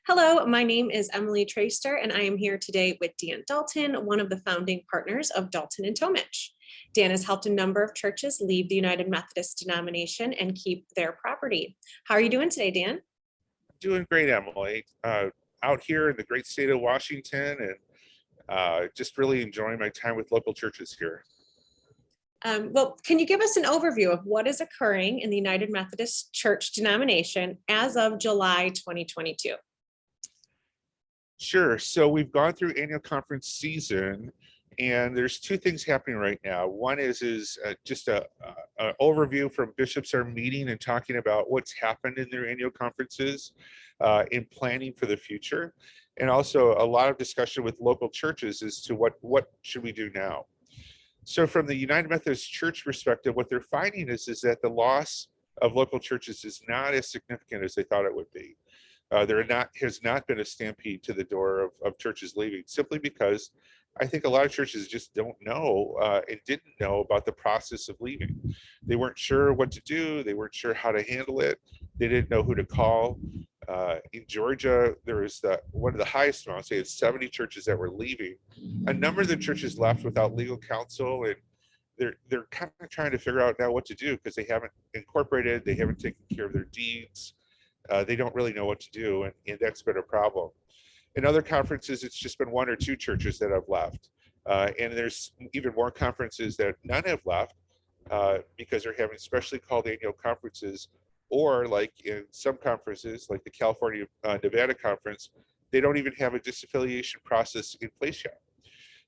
Hello, my name is Emily Traster, and I am here today with Dan Dalton, one of the founding partners of Dalton and Tomich. Dan has helped a number of churches leave the United Methodist denomination and keep their property. How are you doing today, Dan? Doing great, Emily. Out here in the great state of Washington, and just really enjoying my time with local churches here. Well, can you give us an overview of what is occurring in the United Methodist Church denomination as of July 2022? Sure. So we've gone through annual conference season, and there's two things happening right now. One is just a overview from bishops are meeting and talking about what's happened in their annual conferences, in planning for the future, and also a lot of discussion with local churches as to what should we do now. So from the United Methodist Church perspective, what they're finding is that the loss of local churches is not as significant as they thought it would be. Has not been a stampede to the door of churches leaving, simply because I think a lot of churches just don't know and didn't know about the process of leaving. They weren't sure what to do. They weren't sure how to handle it. They didn't know who to call. In Georgia, there was one of the highest amounts, say it's 70 churches that were leaving. A number of the churches left without legal counsel, and they're kind of trying to figure out now what to do because they haven't incorporated, they haven't taken care of their deeds. They don't really know what to do, and that's been a problem. In other conferences, it's just been one or two churches that have left. And there's even more conferences that none have left because they're having specially called annual conferences, or like in some conferences, like the California Nevada conference, they don't even have a disaffiliation process in place yet.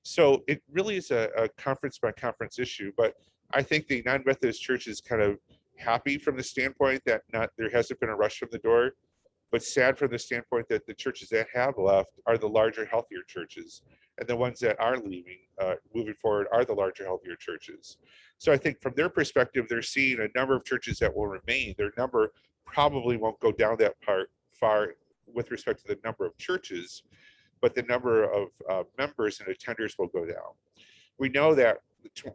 So it really is a conference by conference issue, but I think the United Methodist Church is kind of happy from the standpoint that there hasn't been a rush from the door, but sad from the standpoint that the churches that have left are the larger, healthier churches, and the ones that are leaving, moving forward, are the larger, healthier churches. So I think from their perspective, they're seeing a number of churches that will remain. Their number probably won't go down that far with respect to the number of churches, but the number of members and attenders will go down. We know that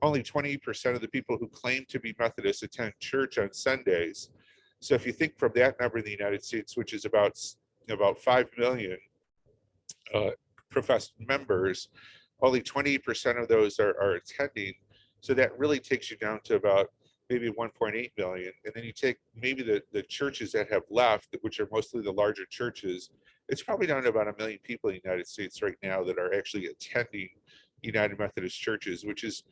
only 20% of the people who claim to be Methodist attend church on Sundays. So if you think from that number in the United States, which is about 5 million professed members, only 20% of those are attending. So that really takes you down to about maybe 1.8 million. And then you take maybe the churches that have left, which are mostly the larger churches, it's probably down to about 1 million people in the United States right now that are actually attending United Methodist churches, which is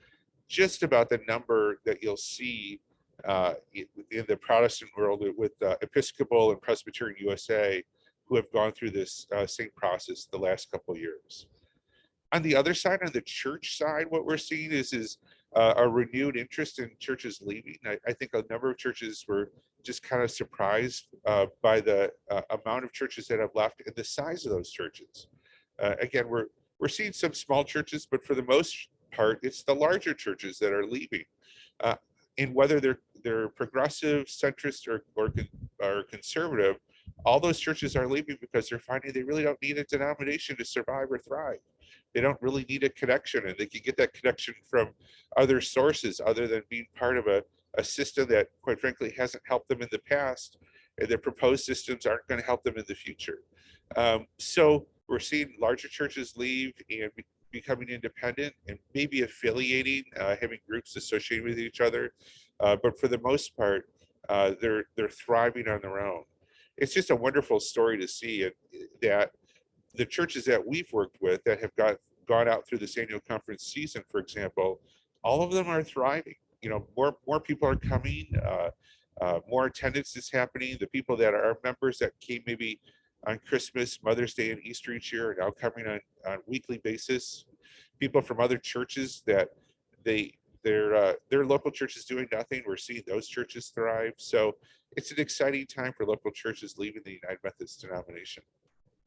just about the number that you'll see in the Protestant world with Episcopal and Presbyterian USA, who have gone through this same process the last couple of years. On the other side, on the church side, what we're seeing is a renewed interest in churches leaving. I think a number of churches were just kind of surprised by the amount of churches that have left and the size of those churches. Again, we're seeing some small churches, but for the most part, it's the larger churches that are leaving. And whether they're progressive, centrist, or conservative, all those churches are leaving because they're finding they really don't need a denomination to survive or thrive. They don't really need a connection, and they can get that connection from other sources other than being part of a system that, quite frankly, hasn't helped them in the past, and their proposed systems aren't going to help them in the future. So we're seeing larger churches leave and becoming independent and maybe affiliating, having groups associated with each other. But for the most part, they're thriving on their own. It's just a wonderful story to see that the churches that we've worked with that have gone out through this annual conference season, for example, all of them are thriving. You know, more people are coming, more attendance is happening. The people that are members that came maybe on Christmas, Mother's Day, and Easter each year are now coming on a weekly basis. People from other churches that their local churches doing nothing, we're seeing those churches thrive. So it's an exciting time for local churches leaving the United Methodist denomination.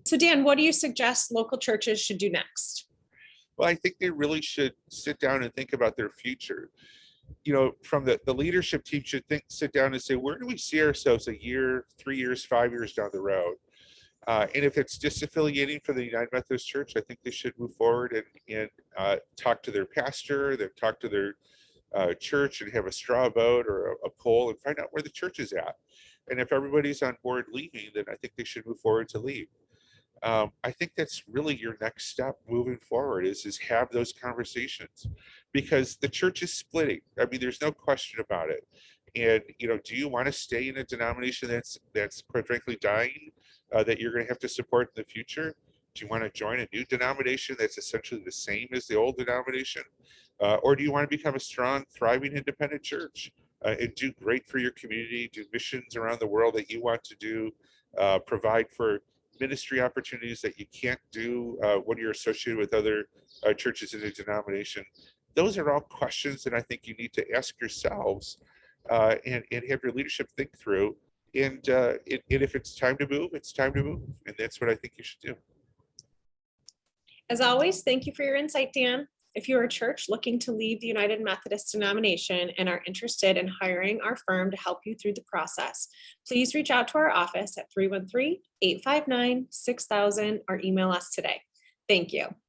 So Dan, what do you suggest local churches should do next? Well, I think they really should sit down and think about their future. You know, from the leadership team should sit down and say, where do we see ourselves a year, 3 years, 5 years down the road? And if it's disaffiliating for the United Methodist Church, I think they should move forward and talk to their pastor, then talk to their church and have a straw vote or a poll and find out where the church is at. And if everybody's on board leaving, then I think they should move forward to leave. I think that's really your next step moving forward is have those conversations, because the church is splitting. I mean, there's no question about it. And do you want to stay in a denomination that's quite frankly dying, that you're going to have to support in the future? Do you want to join a new denomination that's essentially the same as the old denomination? Or do you want to become a strong, thriving, independent church and do great for your community, do missions around the world that you want to do, provide for ministry opportunities that you can't do when you're associated with other churches in a denomination? Those are all questions that I think you need to ask yourselves and have your leadership think through. And if it's time to move, it's time to move. And that's what I think you should do. As always, thank you for your insight, Dan. If you are a church looking to leave the United Methodist denomination and are interested in hiring our firm to help you through the process, please reach out to our office at 313-859-6000 or email us today. Thank you.